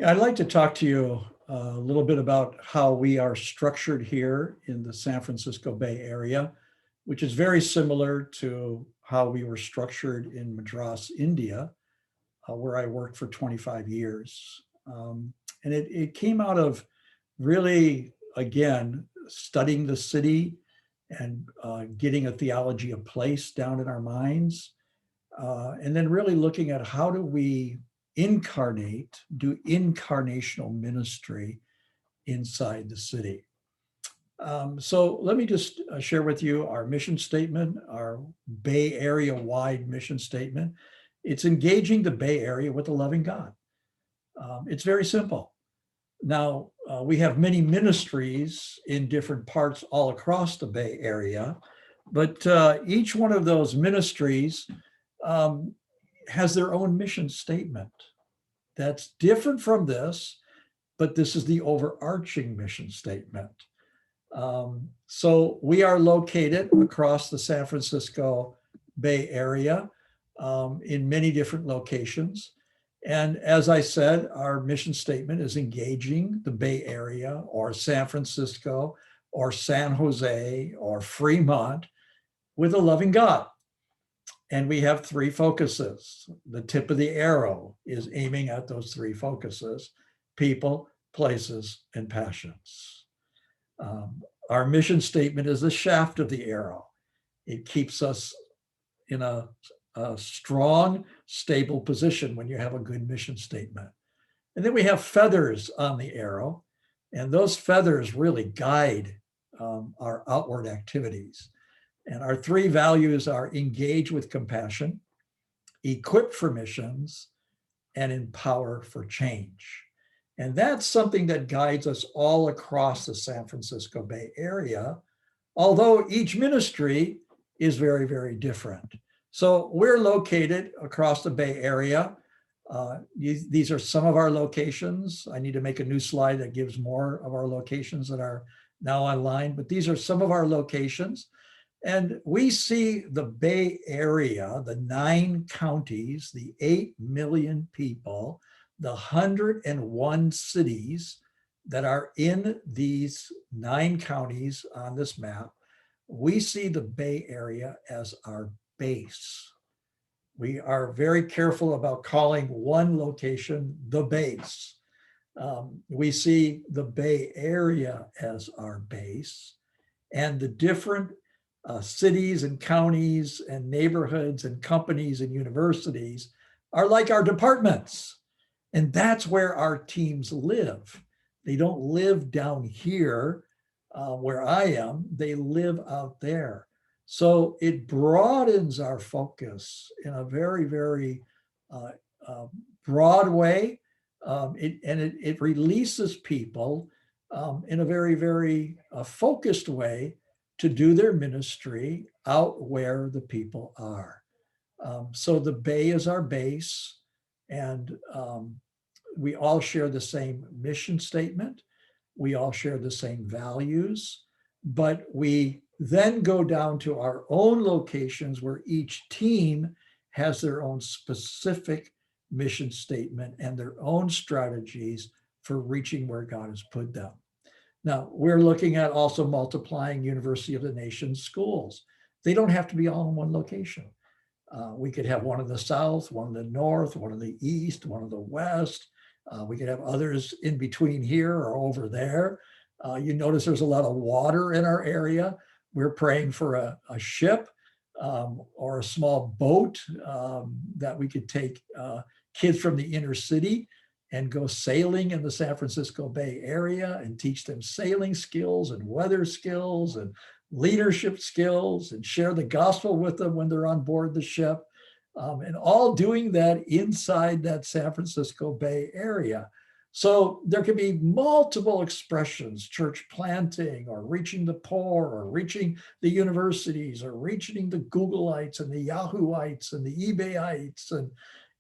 I'd like to talk to you a little bit about how we are structured here in the San Francisco Bay Area, which is very similar to how we were structured in Madras, India, where I worked for 25 years. And it came out of really, again, studying the city and getting a theology of place down in our minds, and then really looking at how do we do incarnational ministry inside the city. So let me just share with you our mission statement, our Bay Area wide mission statement. It's engaging the Bay Area with a loving God. It's very simple. Now, we have many ministries in different parts all across the Bay Area, but each one of those ministries um, has their own mission statement that's different from this, but this is the overarching mission statement. So we are located across the San Francisco Bay Area in many different locations. And as I said, our mission statement is engaging the Bay Area or San Francisco or San Jose or Fremont with a loving God. And we have three focuses. The tip of the arrow is aiming at those three focuses: people, places, and passions. Our mission statement is the shaft of the arrow. It keeps us in a strong, stable position when you have a good mission statement. And then we have feathers on the arrow, and those feathers really guide our outward activities. And our three values are engage with compassion, equip for missions, and empower for change. And that's something that guides us all across the San Francisco Bay Area, although each ministry is very, very different. So we're located across the Bay Area. These are some of our locations. I need to make a new slide that gives more of our locations that are now online, but these are some of our locations. And we see the Bay Area, the 9 counties, the 8 million people, the 101 cities that are in these 9 counties on this map. We see the Bay Area as our base. We are very careful about calling one location the base. We see the Bay Area as our base, and the different cities and counties and neighborhoods and companies and universities are like our departments. And that's where our teams live. They don't live down here where I am, they live out there. So it broadens our focus in a very, very broad way. It releases people in a very, very focused way to do their ministry out where the people are. So the Bay is our base, and we all share the same mission statement. We all share the same values, but we then go down to our own locations where each team has their own specific mission statement and their own strategies for reaching where God has put them. Now, we're looking at also multiplying University of the Nations schools. They don't have to be all in one location. We could have one in the south, one in the north, one in the east, one in the west. We could have others in between here or over there. You notice there's a lot of water in our area. We're praying for a ship or a small boat that we could take kids from the inner city and go sailing in the San Francisco Bay Area and teach them sailing skills and weather skills and leadership skills and share the gospel with them when they're on board the ship. And all doing that inside that San Francisco Bay Area. So there can be multiple expressions: church planting, or reaching the poor, or reaching the universities, or reaching the Googleites and the Yahooites and the eBayites, and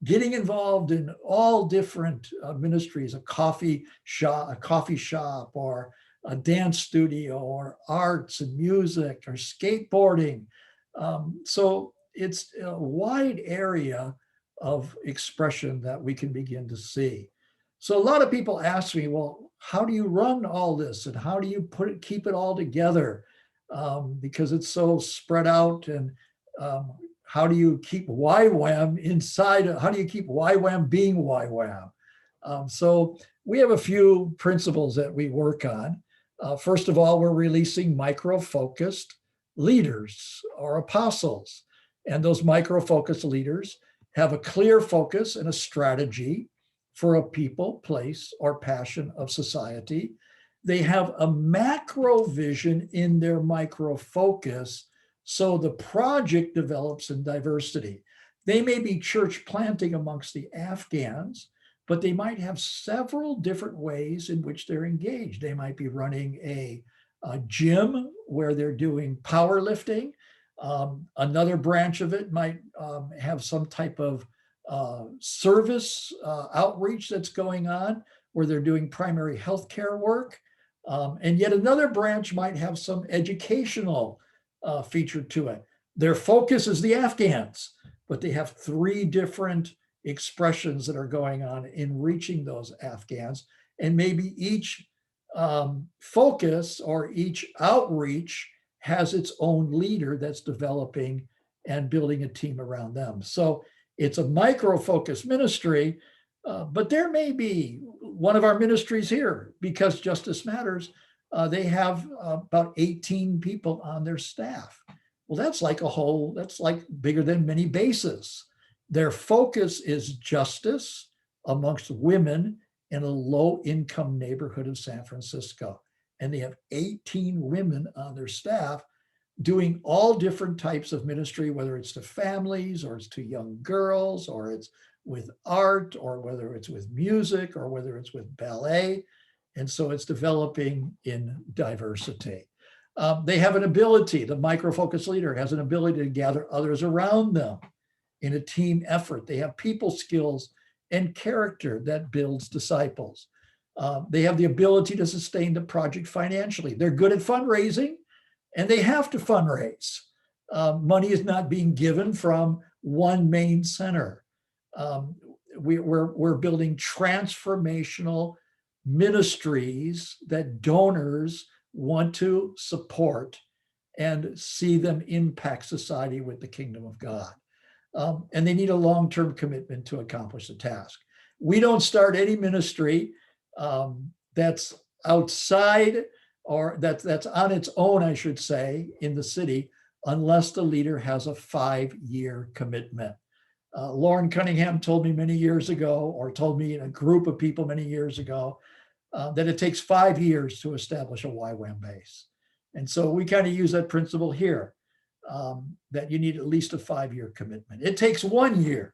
getting involved in all different ministries: a coffee shop, or a dance studio, or arts and music, or skateboarding. So it's a wide area of expression that we can begin to see. So a lot of people ask me, well, how do you run all this and how do you keep it all together? Because it's so spread out, and how do you keep YWAM inside? How do you keep YWAM being YWAM? So we have a few principles that we work on. First of all, we're releasing micro-focused leaders or apostles. And those micro-focused leaders have a clear focus and a strategy for a people, place, or passion of society. They have a macro vision in their micro focus, so the project develops in diversity. They may be church planting amongst the Afghans, but they might have several different ways in which they're engaged. They might be running a gym where they're doing powerlifting. Another branch of it might have some type of service outreach that's going on where they're doing primary healthcare work. And yet another branch might have some educational feature to it. Their focus is the Afghans, but they have 3 different expressions that are going on in reaching those Afghans. And maybe each focus or each outreach has its own leader that's developing and building a team around them. So it's a micro-focused ministry, but there may be one of our ministries here, because Justice Matters, they have about 18 people on their staff. Well, that's like bigger than many bases. Their focus is justice amongst women in a low-income neighborhood of San Francisco. And they have 18 women on their staff doing all different types of ministry, whether it's to families or it's to young girls, or it's with art, or whether it's with music, or whether it's with ballet. And so it's developing in diversity. They have an ability, the micro-focus leader has an ability to gather others around them in a team effort. They have people skills and character that builds disciples. They have the ability to sustain the project financially. They're good at fundraising, and they have to fundraise. Money is not being given from one main center. We're building transformational ministries that donors want to support and see them impact society with the kingdom of God. And they need a long-term commitment to accomplish the task. We don't start any ministry that's outside, or that's on its own, I should say, in the city, unless the leader has a 5-year commitment. Lauren Cunningham told me many years ago, or told me in a group of people many years ago, that it takes 5 years to establish a YWAM base. And so we kind of use that principle here, that you need at least a 5-year commitment. It takes 1 year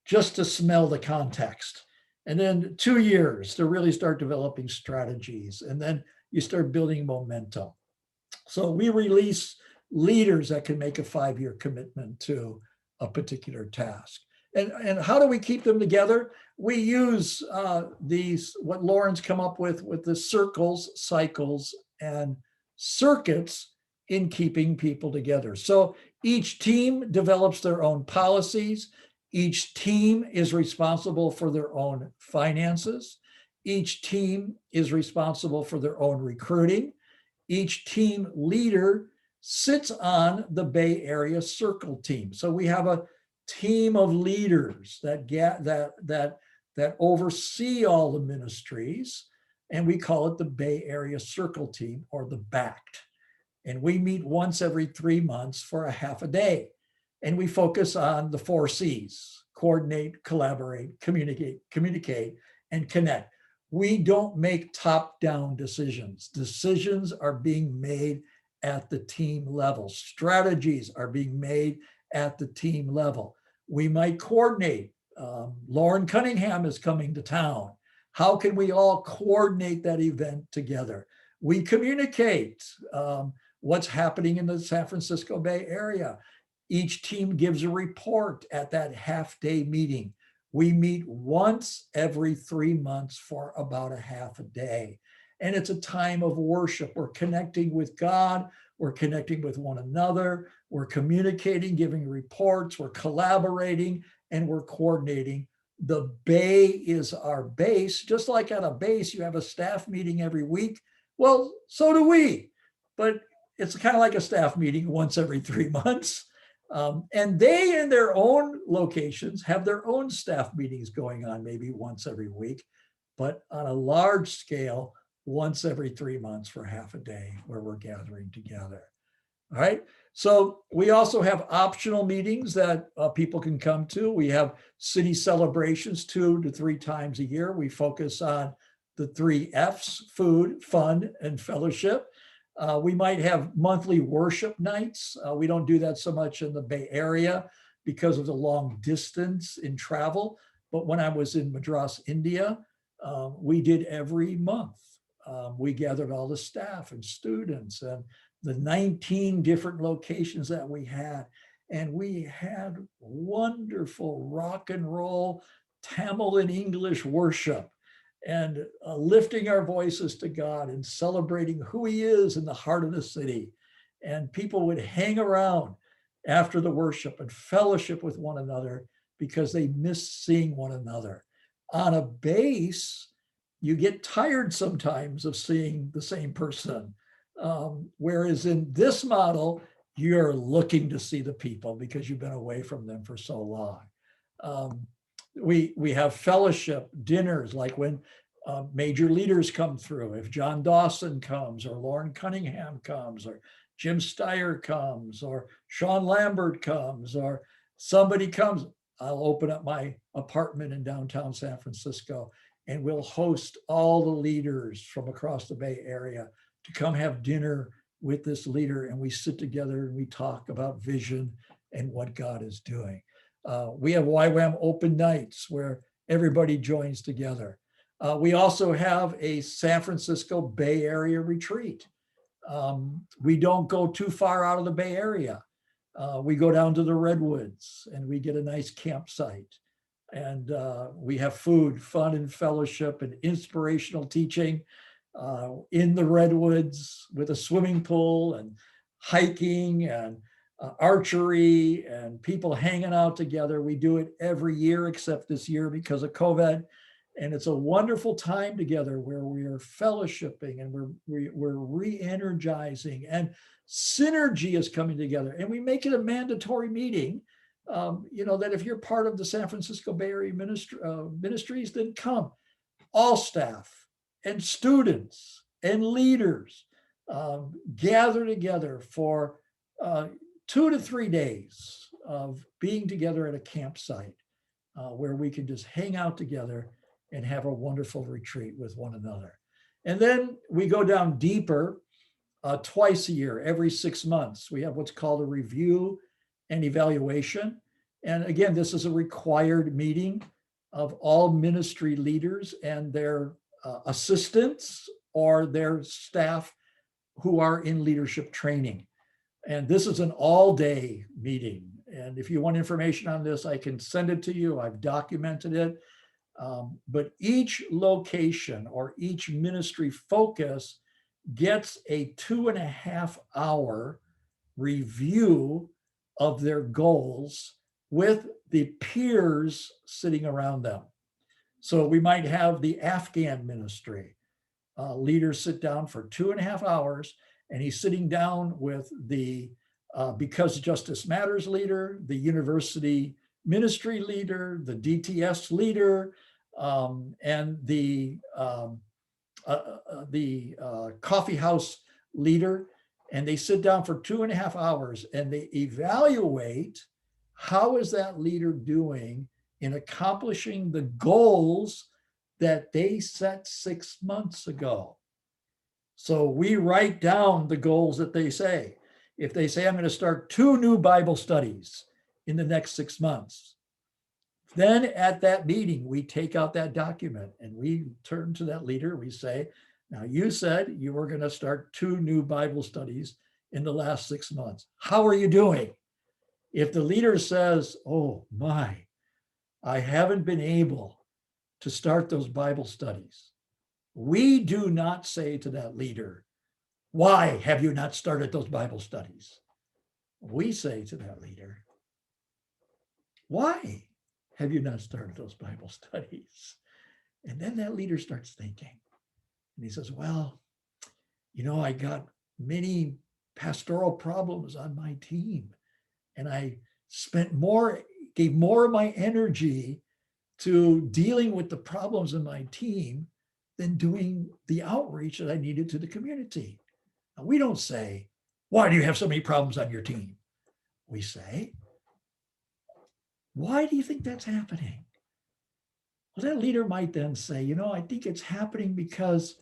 just to smell the context, and then 2 years to really start developing strategies, and then you start building momentum. So we release leaders that can make a 5-year commitment to a particular task. And how do we keep them together? We use what Lauren's come up with the circles, cycles, and circuits in keeping people together. So each team develops their own policies. Each team is responsible for their own finances. Each team is responsible for their own recruiting. Each team leader sits on the Bay Area Circle team. So we have a team of leaders that oversee all the ministries, and we call it the Bay Area Circle team, or the BACT. And we meet once every 3 months for a half a day. And we focus on the 4 C's: coordinate, collaborate, communicate, and connect. We don't make top-down decisions. Decisions are being made at the team level. Strategies are being made at the team level. We might coordinate. Lauren Cunningham is coming to town. How can we all coordinate that event together? We communicate what's happening in the San Francisco Bay Area. Each team gives a report at that half-day meeting. We meet once every 3 months for about a half a day. And it's a time of worship. We're connecting with God. We're connecting with one another. We're communicating, giving reports. We're collaborating, and we're coordinating The Bay is our base. Just like at a base, you have a staff meeting every week. Well, so do we, but it's kind of like a staff meeting once every 3 months. And they, in their own locations, have their own staff meetings going on maybe once every week, but on a large scale, once every 3 months for half a day where we're gathering together. All right. So we also have optional meetings that people can come to. We have city celebrations 2 to 3 times a year. We focus on the 3 F's: food, fun, and fellowship. We might have monthly worship nights. We don't do that so much in the Bay Area because of the long distance in travel. But when I was in Madras, India, we did every month. We gathered all the staff and students and the 19 different locations that we had. And we had wonderful rock and roll Tamil and English worship and lifting our voices to God and celebrating who he is in the heart of the city. And people would hang around after the worship and fellowship with one another because they missed seeing one another. On a base, you get tired sometimes of seeing the same person. Whereas in this model, you're looking to see the people because you've been away from them for so long. We have fellowship dinners, like when major leaders come through. If John Dawson comes, or Lauren Cunningham comes, or Jim Steyer comes, or Sean Lambert comes, or somebody comes, I'll open up my apartment in downtown San Francisco and we'll host all the leaders from across the Bay Area to come have dinner with this leader. And we sit together and we talk about vision and what God is doing. We have YWAM open nights where everybody joins together. We also have a San Francisco Bay Area retreat. We don't go too far out of the Bay Area. We go down to the Redwoods and we get a nice campsite. And we have food, fun, and fellowship and inspirational teaching in the Redwoods with a swimming pool and hiking and archery and people hanging out together. We do it every year except this year because of COVID. And it's a wonderful time together where we are fellowshipping and we're re-energizing and synergy is coming together. And we make it a mandatory meeting. That if you're part of the San Francisco Bay Area ministries, then come. All staff and students and leaders gather together for 2 to 3 days of being together at a campsite where we can just hang out together and have a wonderful retreat with one another. And then we go down deeper twice a year, every 6 months. We have what's called a review and evaluation. And again, this is a required meeting of all ministry leaders and their assistants or their staff who are in leadership training. And this is an all-day meeting. And if you want information on this, I can send it to you. I've documented it. But each location or each ministry focus gets a 2.5-hour review of their goals with the peers sitting around them. So we might have the Afghan ministry. Leaders sit down for 2.5 hours and he's sitting down with the Because Justice Matters leader, the university ministry leader, the DTS leader, and the coffee house leader. And they sit down for 2.5 hours and they evaluate how is that leader doing in accomplishing the goals that they set 6 months ago. So we write down the goals that they say. If they say, I'm going to start 2 new Bible studies in the next 6 months, then at that meeting, we take out that document and we turn to that leader. We say, now you said you were going to start 2 new Bible studies in the last 6 months. How are you doing? If the leader says, oh my, I haven't been able to start those Bible studies, we do not say to that leader, why have you not started those Bible studies? We say to that leader, why have you not started those Bible studies? And then that leader starts thinking, and he says, well, I got many pastoral problems on my team, and I gave more of my energy to dealing with the problems in my team than doing the outreach that I needed to the community. Now, we don't say, why do you have so many problems on your team? We say, why do you think that's happening? Well, that leader might then say, I think it's happening because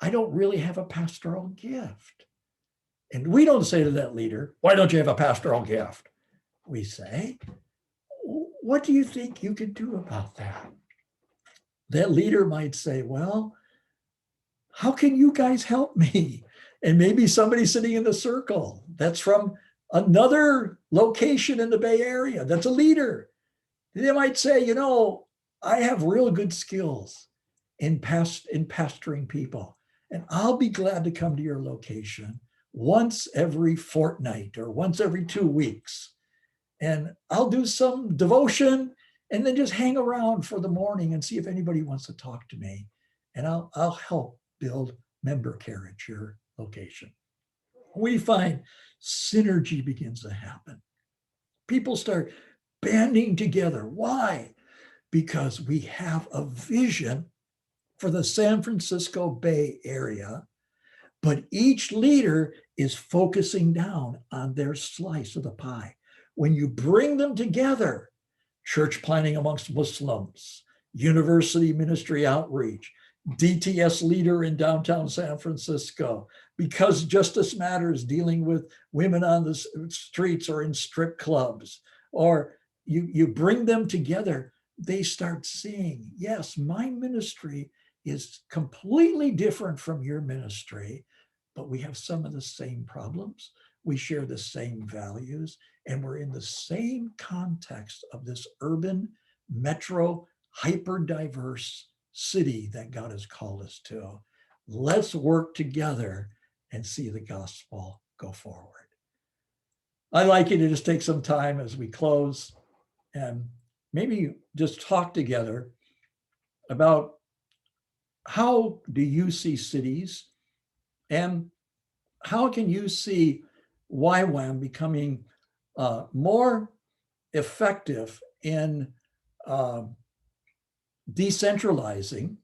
I don't really have a pastoral gift. And we don't say to that leader, why don't you have a pastoral gift? We say, what do you think you could do about that? That leader might say, well, how can you guys help me? And maybe somebody sitting in the circle that's from another location in the Bay Area that's a leader. They might say, I have real good skills in pastoring people, and I'll be glad to come to your location once every fortnight or once every 2 weeks. And I'll do some devotion and then just hang around for the morning and see if anybody wants to talk to me. And I'll help build member care at your location. We find synergy begins to happen. People start banding together. Why? Because we have a vision for the San Francisco Bay Area, but each leader is focusing down on their slice of the pie. When you bring them together, church planning amongst Muslims, university ministry outreach, DTS leader in downtown San Francisco, because Justice Matters dealing with women on the streets or in strip clubs, or you bring them together, they start seeing, yes, my ministry is completely different from your ministry, but we have some of the same problems. We share the same values, and we're in the same context of this urban, metro, hyper-diverse city that God has called us to. Let's work together and see the gospel go forward. I'd like you to just take some time as we close and maybe just talk together about how do you see cities, and how can you see YWAM becoming more effective in decentralizing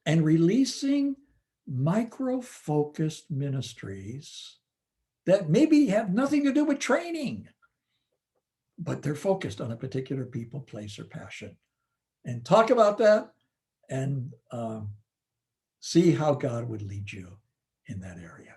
and releasing micro-focused ministries that maybe have nothing to do with training, but they're focused on a particular people, place, or passion. And talk about that and see how God would lead you in that area.